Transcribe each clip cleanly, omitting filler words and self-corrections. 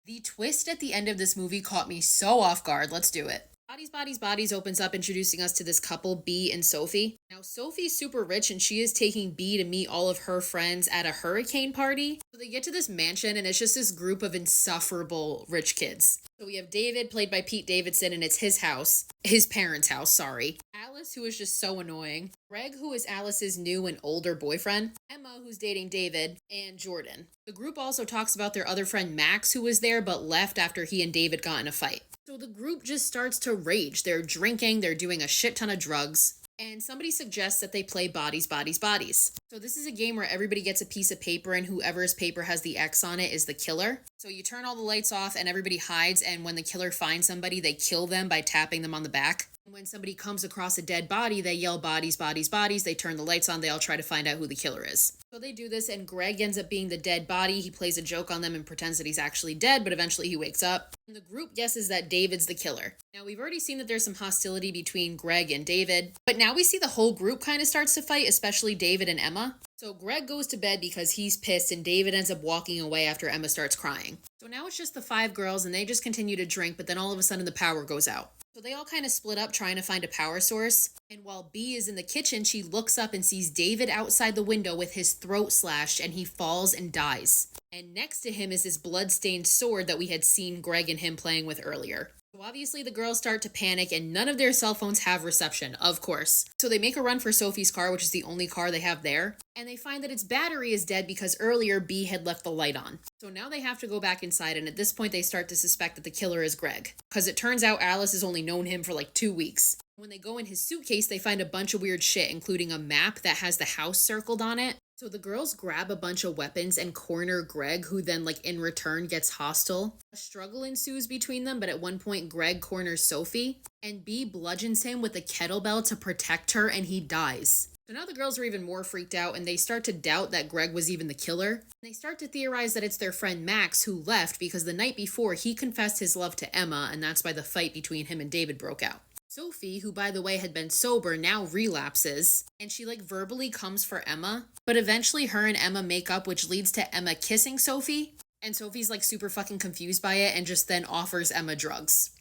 The twist at the end of this movie caught me so off guard. Let's do it. Bodies, Bodies, Bodies opens up introducing us to this couple, B and Sophie. Now, Sophie's super rich and she is taking B to meet all of her friends at a hurricane party. So they get to this mansion and it's just this group of insufferable rich kids. So we have David, played by Pete Davidson, and it's his house. His parents' house, sorry. Alice, who is just so annoying. Greg, who is Alice's new and older boyfriend. Emma, who's dating David. And Jordan. The group also talks about their other friend Max, who was there but left after he and David got in a fight. So the group just starts to rage. They're drinking, they're doing a shit ton of drugs. And somebody suggests that they play Bodies, Bodies, Bodies. So this is a game where everybody gets a piece of paper and whoever's paper has the X on it is the killer. So you turn all the lights off and everybody hides, and when the killer finds somebody, they kill them by tapping them on the back. And when somebody comes across a dead body, they yell Bodies, Bodies, Bodies. They turn the lights on, they all try to find out who the killer is. So they do this and Greg ends up being the dead body. He plays a joke on them and pretends that he's actually dead, but eventually he wakes up. And the group guesses that David's the killer. Now we've already seen that there's some hostility between Greg and David, but now we see the whole group kind of starts to fight, especially David and Emma. So Greg goes to bed because he's pissed and David ends up walking away after Emma starts crying. So now it's just the 5 girls and they just continue to drink, but then all of a sudden the power goes out. So they all kind of split up trying to find a power source. And while B is in the kitchen, she looks up and sees David outside the window with his throat slashed and he falls and dies. And next to him is this blood-stained sword that we had seen Greg and him playing with earlier. So obviously the girls start to panic and none of their cell phones have reception, of course. So they make a run for Sophie's car, which is the only car they have there. And they find that its battery is dead because earlier B had left the light on. So now they have to go back inside, and at this point they start to suspect that the killer is Greg. Because it turns out Alice has only known him for like 2 weeks. When they go in his suitcase, they find a bunch of weird shit, including a map that has the house circled on it. So the girls grab a bunch of weapons and corner Greg, who then, in return, gets hostile. A struggle ensues between them, but at one point, Greg corners Sophie, and B bludgeons him with a kettlebell to protect her, and he dies. So now the girls are even more freaked out, and they start to doubt that Greg was even the killer. They start to theorize that it's their friend Max who left because the night before, he confessed his love to Emma, and that's why the fight between him and David broke out. Sophie, who by the way had been sober, now relapses, and she verbally comes for Emma, but eventually her and Emma make up, which leads to Emma kissing Sophie, and Sophie's super fucking confused by it and just then offers Emma drugs.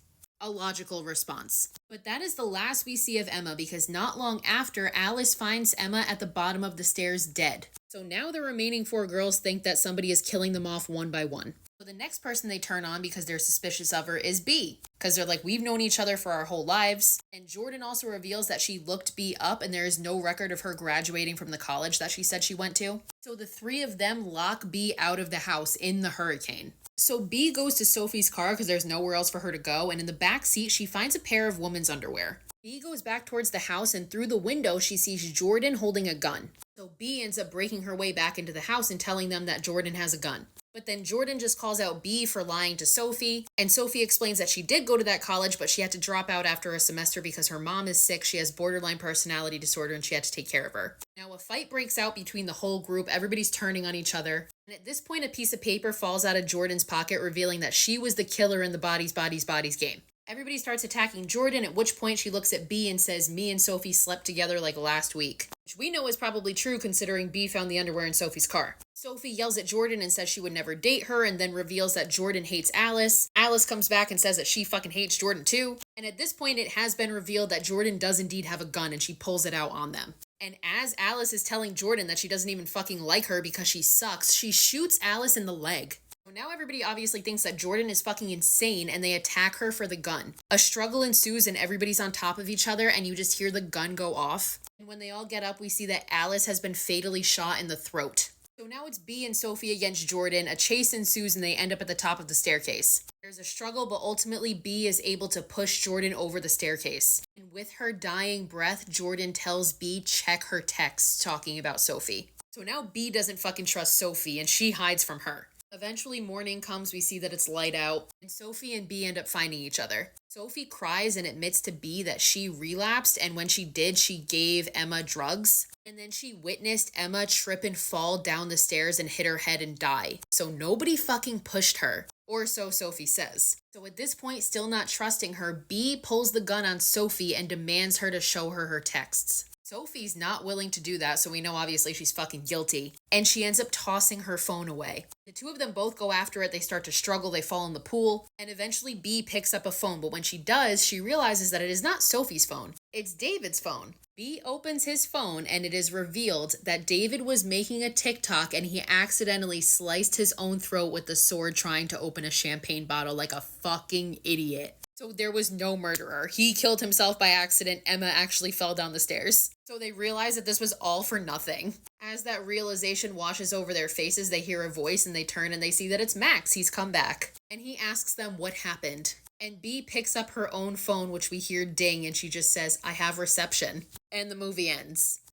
A logical response. But that is the last we see of Emma because not long after, Alice finds Emma at the bottom of the stairs dead. So now the remaining 4 girls think that somebody is killing them off one by one. So the next person they turn on because they're suspicious of her is B. Because they're we've known each other for our whole lives. And Jordan also reveals that she looked B up and there is no record of her graduating from the college that she said she went to. So the 3 of them lock B out of the house in the hurricane. So B goes to Sophie's car because there's nowhere else for her to go, and in the back seat she finds a pair of women's underwear. B goes back towards the house, and through the window she sees Jordan holding a gun. So B ends up breaking her way back into the house and telling them that Jordan has a gun. But then Jordan just calls out B for lying to Sophie, and Sophie explains that she did go to that college, but she had to drop out after a semester because her mom is sick, she has borderline personality disorder, and she had to take care of her. Now a fight breaks out between the whole group, everybody's turning on each other, and at this point a piece of paper falls out of Jordan's pocket, revealing that she was the killer in the Bodies, Bodies, Bodies game. Everybody starts attacking Jordan, at which point she looks at B and says, "Me and Sophie slept together last week." Which we know is probably true considering B found the underwear in Sophie's car. Sophie yells at Jordan and says she would never date her and then reveals that Jordan hates Alice. Alice comes back and says that she fucking hates Jordan too. And at this point it has been revealed that Jordan does indeed have a gun and she pulls it out on them. And as Alice is telling Jordan that she doesn't even fucking like her because she sucks, she shoots Alice in the leg. So now everybody obviously thinks that Jordan is fucking insane and they attack her for the gun. A struggle ensues and everybody's on top of each other and you just hear the gun go off. And when they all get up, we see that Alice has been fatally shot in the throat. So now it's B and Sophie against Jordan. A chase ensues and they end up at the top of the staircase. There's a struggle, but ultimately B is able to push Jordan over the staircase. And with her dying breath, Jordan tells B check her texts talking about Sophie. So now B doesn't fucking trust Sophie and she hides from her. Eventually morning comes, we see that it's light out, and Sophie and B end up finding each other. Sophie cries and admits to B that she relapsed, and when she did, she gave Emma drugs. And then she witnessed Emma trip and fall down the stairs and hit her head and die. So nobody fucking pushed her. Or so Sophie says. So at this point, still not trusting her, B pulls the gun on Sophie and demands her to show her texts. Sophie's not willing to do that, so we know obviously she's fucking guilty. And she ends up tossing her phone away. The two of them both go after it. They start to struggle. They fall in the pool. And eventually B picks up a phone. But when she does, she realizes that it is not Sophie's phone. It's David's phone. B opens his phone and it is revealed that David was making a TikTok and he accidentally sliced his own throat with the sword trying to open a champagne bottle like a fucking idiot. So there was no murderer. He killed himself by accident. Emma actually fell down the stairs. So they realize that this was all for nothing. As that realization washes over their faces, they hear a voice and they turn and they see that it's Max. He's come back. And he asks them what happened. And B picks up her own phone, which we hear ding, and she just says, I have reception. And the movie ends.